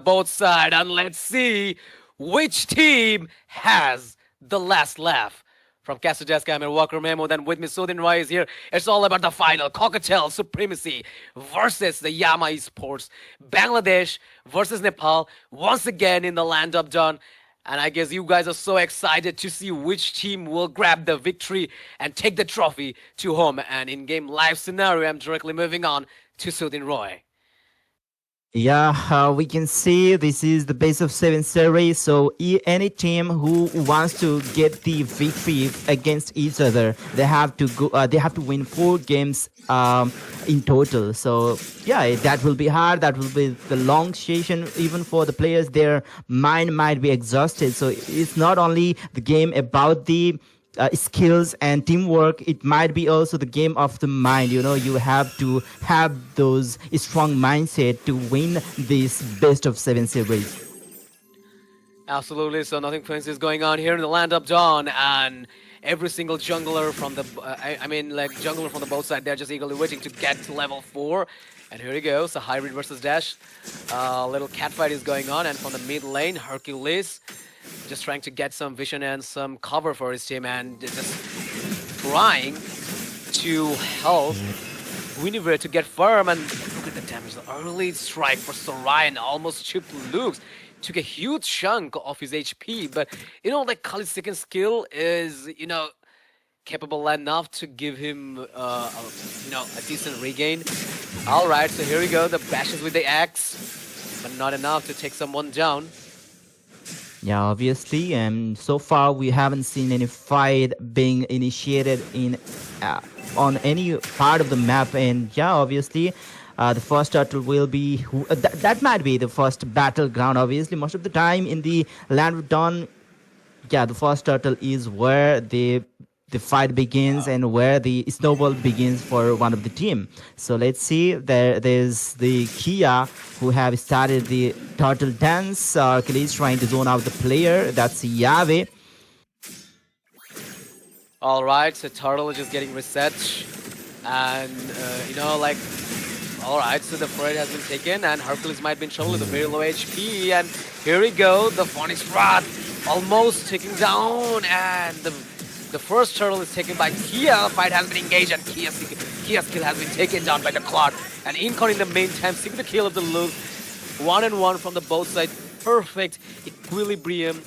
both sides, and let's see which team has the last laugh. From Castle Desk, I'm Walker Memo. Then with me, Sudin Roy is here. It's all about the final. Cockatiel Supremacy versus the YAMA Esports. Bangladesh versus Nepal. Once again in the land of Dawn. And I guess you guys are so excited to see which team will grab the victory and take the trophy to home. And in-game live scenario, I'm directly moving on to Sudin Roy. Yeah, we can see this is the best of seven series. So any team who wants to get the victory against each other, they have to go. They have to win 4 games in total. So yeah, that will be hard. That will be the long session. Even for the players, their mind might be exhausted. So it's not only the game about the skills and teamwork. It might be also the game of the mind. You know, you have to have those strong mindset to win this best of seven series. Absolutely. So nothing fancy is going on here in the land of Dawn, and every single jungler from the, jungler from the both side, they're just eagerly waiting to get to level 4. And here he goes, a hybrid versus dash. Little catfight is going on, and from the mid lane, Hercules just trying to get some vision and some cover for his team, and just trying to help Guinevere to get firm. And look at the damage. The early strike for Sorian almost chipped Luke's. Took a huge chunk of his HP, but like Kali's second skill is, capable enough to give him, a decent regain. All right, so here we go. The bashes with the axe, but not enough to take someone down. Yeah, obviously, and so far we haven't seen any fight being initiated in on any part of the map. And yeah, obviously, the first turtle will be that might be the first battleground. Obviously, most of the time in the Land of Dawn, yeah, the first turtle is where the fight begins and where the snowball begins for one of the team. So let's see. There's the Kia who have started the turtle dance. Achilles trying to zone out the player. That's Yave. All right, so turtle is just getting reset, and all right, so the Fred has been taken, and Hercules might be in trouble with a very low HP. And here we go, the Phoenix Rod almost taking down, and the first turtle is taken by Kia. Fight has been engaged, and Kia's kill has been taken down by the Cloud. And Incon in the meantime, seeking the kill of the Luke. 1-1 from the both sides. Perfect equilibrium,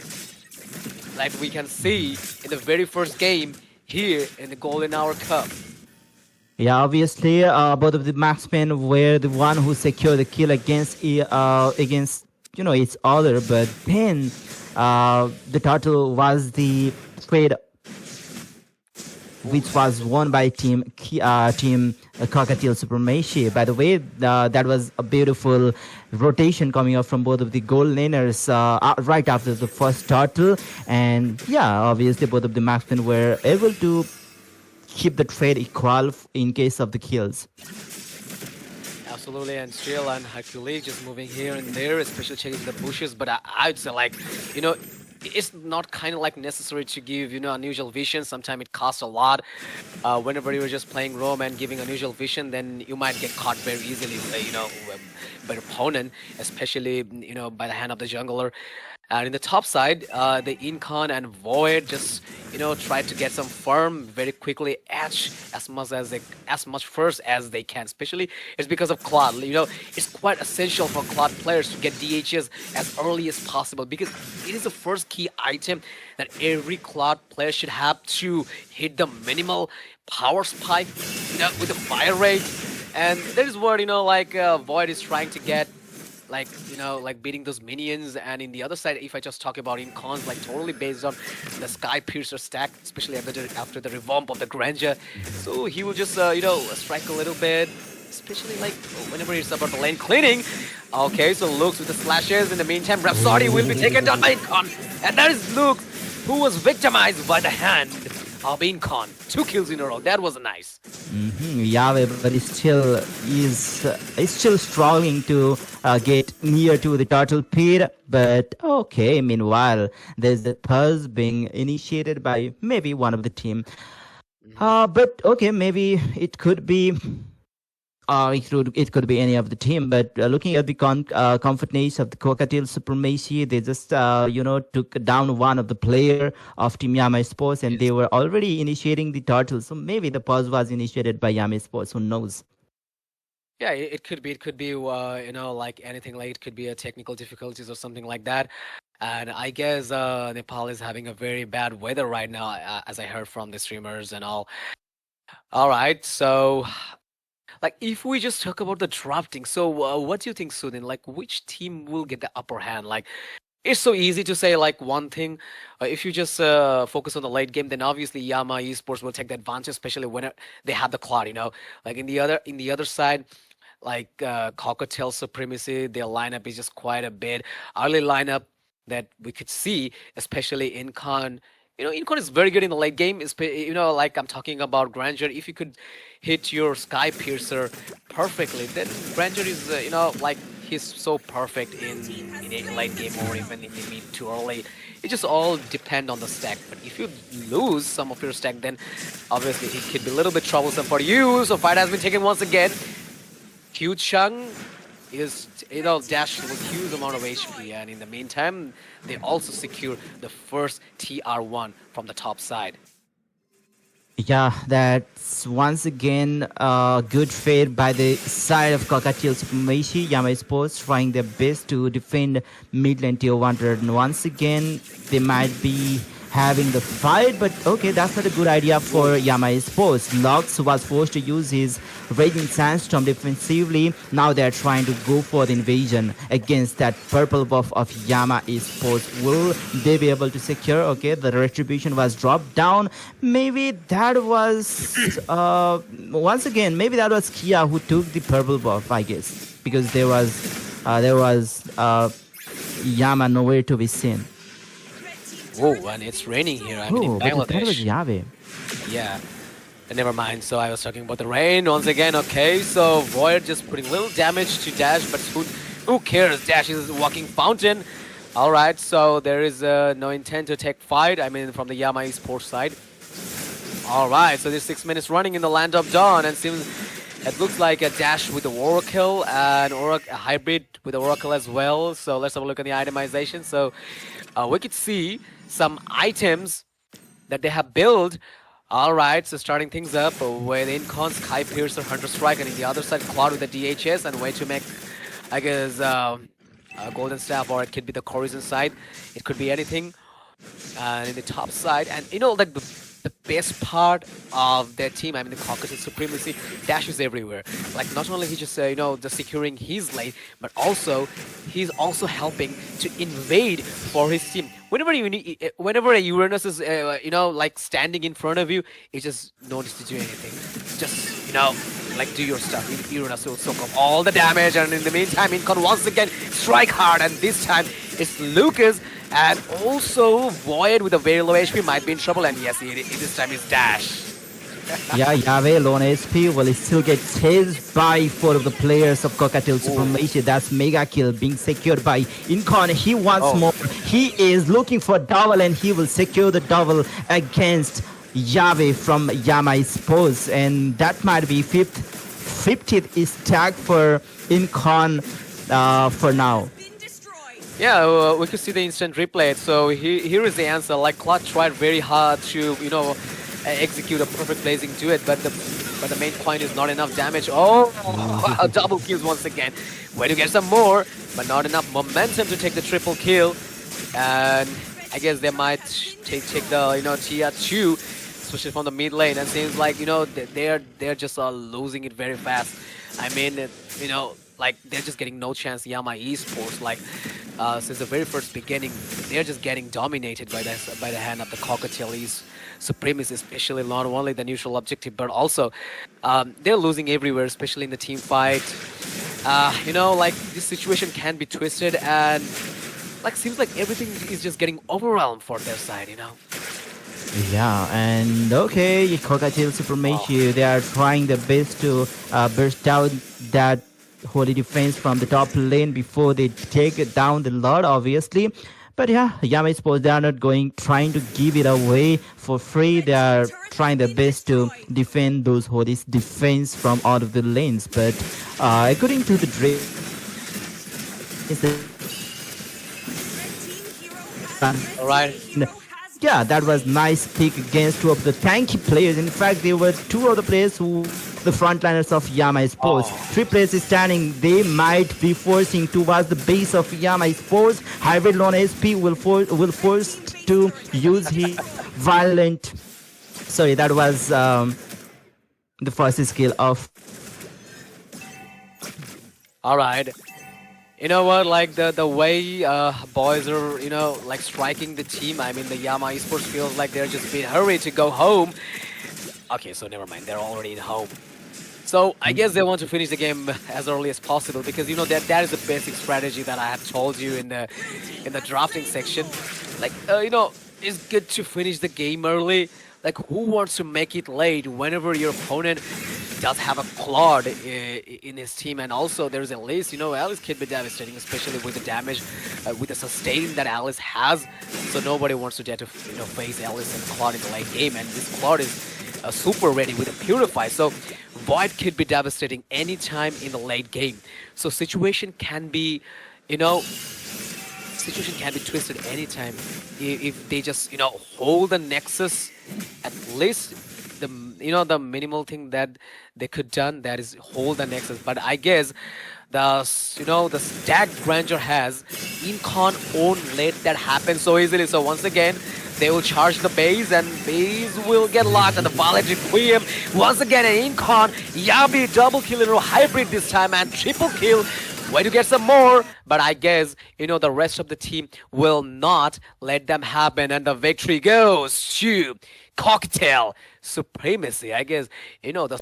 like we can see in the very first game here in the Golden Hour Cup. Yeah, obviously, both of the marksmen were the one who secured the kill against each other. But then the turtle was the trade which was won by team Cockatiel Supremacy. By the way, that was a beautiful rotation coming up from both of the goal laners right after the first turtle. And yeah, obviously both of the marksmen were able to keep the trade equal in case of the kills. Absolutely, and still, and Hercules just moving here and there, especially checking the bushes. But I'd say, it's not kind of necessary to give unusual vision. Sometimes it costs a lot. Whenever you're just playing roam and giving unusual vision, then you might get caught very easily by your opponent, especially by the hand of the jungler. And in the top side, the Incon and Void just try to get some farm very quickly, edge as much first as they can. Especially it's because of Claude. It's quite essential for Claude players to get DHs as early as possible, because it is the first key item that every Claude player should have to hit the minimal power spike, with the fire rate. And that is what Void is trying to get. Beating those minions. And in the other side, if I just talk about Incons, totally based on the Sky Piercer stack, especially after the revamp of the Grandeur. So he will just, strike a little bit, especially whenever it's about the lane cleaning. Okay, so Luke's with the slashes. In the meantime, Rhapsody will be taken down by Incon. And that is Luke, who was victimized by the hand of Incon. 2 kills in a row. That was nice. Yahweh, but he still is still struggling to get near to the turtle pit. But okay, meanwhile, there's the pulse being initiated by maybe one of the team. But okay, maybe it could be it could be any of the team, but looking at the confidence of the Cockatiel Supremacy, they just took down one of the player of Team Yama Sports, and they Yes. were already initiating the turtle. So maybe the pause was initiated by Yama Sports. Who knows? Yeah, it could be. It could be, like anything. Like it could be a technical difficulties or something like that. And I guess Nepal is having a very bad weather right now, as I heard from the streamers and all. All right, so like if we just talk about the drafting, so what do you think, Sudin? Like which team will get the upper hand? Like it's so easy to say like one thing. If you just focus on the late game, then obviously Yama Esports will take the advantage, especially when they have the cloud. Like in the other side, like Cockatiel Supremacy, their lineup is just quite a bit early lineup that we could see, especially in Con. Incon is very good in the late game. Like I'm talking about Granger. If you could hit your Sky Piercer perfectly, then Granger is, like he's so perfect in a late game or even in the mid too early. It just all depend on the stack. But if you lose some of your stack, then obviously it could be a little bit troublesome for you. So fight has been taken once again. Q Chung is, dashed with huge amount of HP, and in the meantime, they also secure the first TR1 from the top side. Yeah, that's once again a good fade by the side of Cockatiel Supremacy. Yama Sports trying their best to defend mid lane tier 100. And once again, they might be having the fight, but okay, that's not a good idea for Yama Sports. Lux was forced to use his Raging Sandstorm defensively. Now they're trying to go for the invasion against that purple buff of Yama Sports. Will they be able to secure? Okay, the retribution was dropped down. Maybe that was once again, maybe that was Kia who took the purple buff, I guess, because there was Yama nowhere to be seen. Oh, and it's raining here. I mean, in Oh, but that was Bangladesh. Yave. Yeah. Never mind. So I was talking about the rain once again. Okay, so Void just putting little damage to Dash, but who cares? Dash is a walking fountain. All right, so there is no intent to take fight. I mean, from the Yama Esports side. All right, so there's 6 minutes running in the Land of Dawn, and seems it looks like a Dash with the Oracle and a hybrid with the Oracle as well. So let's have a look at the itemization. So we could see some items that they have built. All right, so starting things up with Incon, Sky Piercer, Hunter Strike, and in the other side, Cloud with the DHS, and way to make, I guess, Golden Staff, or it could be the Corizon side. It could be anything. And in the top side, and like the best part of their team, I mean, the Cockatiel Supremacy, Dash is everywhere. Like, not only he just, just securing his lane, but also he's also helping to invade for his team. Whenever a Uranus is, like standing in front of you, it's just no need to do anything. Just, like do your stuff. Uranus will soak up all the damage, and in the meantime, Incon once again strike hard, and this time it's Lucas. And also Void with a very low HP might be in trouble, and yes, this time it's Dash. Yeah, Yave, low on HP, will still get chased by four of the players of Cockatiel Supremacy. That's Mega Kill being secured by Incon. He wants more. He is looking for double, and he will secure the double against Yave from Yama Sports. And that might be 50th is tagged for Incon for now. Yeah, we could see the instant replay. So here is the answer. Like Cloud tried very hard to execute a perfect blazing duet, but the main point is not enough damage. Oh, double kills once again. Way to get some more, but not enough momentum to take the triple kill. And I guess they might take the tier 2, especially from the mid lane. And seems like they're just losing it very fast. I mean, like they're just getting no chance. Yama Esports, like since the very first beginning, they're just getting dominated by the hand of the Cockatiel Supremacy, especially not only the neutral objective, but also they're losing everywhere, especially in the team fight. Like this situation can be twisted, and like seems like everything is just getting overwhelmed for their side. Yeah, and okay, Cockatiel Supremacy, they are trying their best to burst out that holy defense from the top lane before they take it down the Lord, obviously. But yeah, Yama Sports, they are not going trying to give it away for free. They are trying their best to defend those Hodis defense from out of the lanes. But according to the Drake, All right. yeah, that was nice pick against two of the tanky players. In fact, there were two of the players who the frontliners of Yama Sports. Oh. Three players is standing. They might be forcing towards the base of Yama Sports. Hybrid Lone SP will force to use his violent. Sorry, that was the first skill of. All right. You know what? Like the way boys are, like striking the team. I mean, the Yama Esports feels like they're just being hurried to go home. Okay, so never mind. They're already in home. So I guess they want to finish the game as early as possible because that is the basic strategy that I have told you in the drafting section. Like it's good to finish the game early. Like who wants to make it late whenever your opponent does have a Claude in his team, and also there's Alice. Alice can be devastating, especially with the damage, with the sustain that Alice has. So nobody wants to dare to face Alice and Claude in the late game, and this Claude is super ready with a Purify. So Void could be devastating anytime in the late game. So situation can be twisted anytime if they just hold the Nexus. At least the minimal thing that they could done, that is hold the Nexus. But I guess the stack Granger has Incon won't let that happen so easily. So once again they will charge the base, and base will get locked, and the Violet Requiem once again an Incon. Yabi double kill in a hybrid this time, and triple kill. Way to get some more, but I guess the rest of the team will not let them happen, and the victory goes to Cockatael Supremacy. I guess the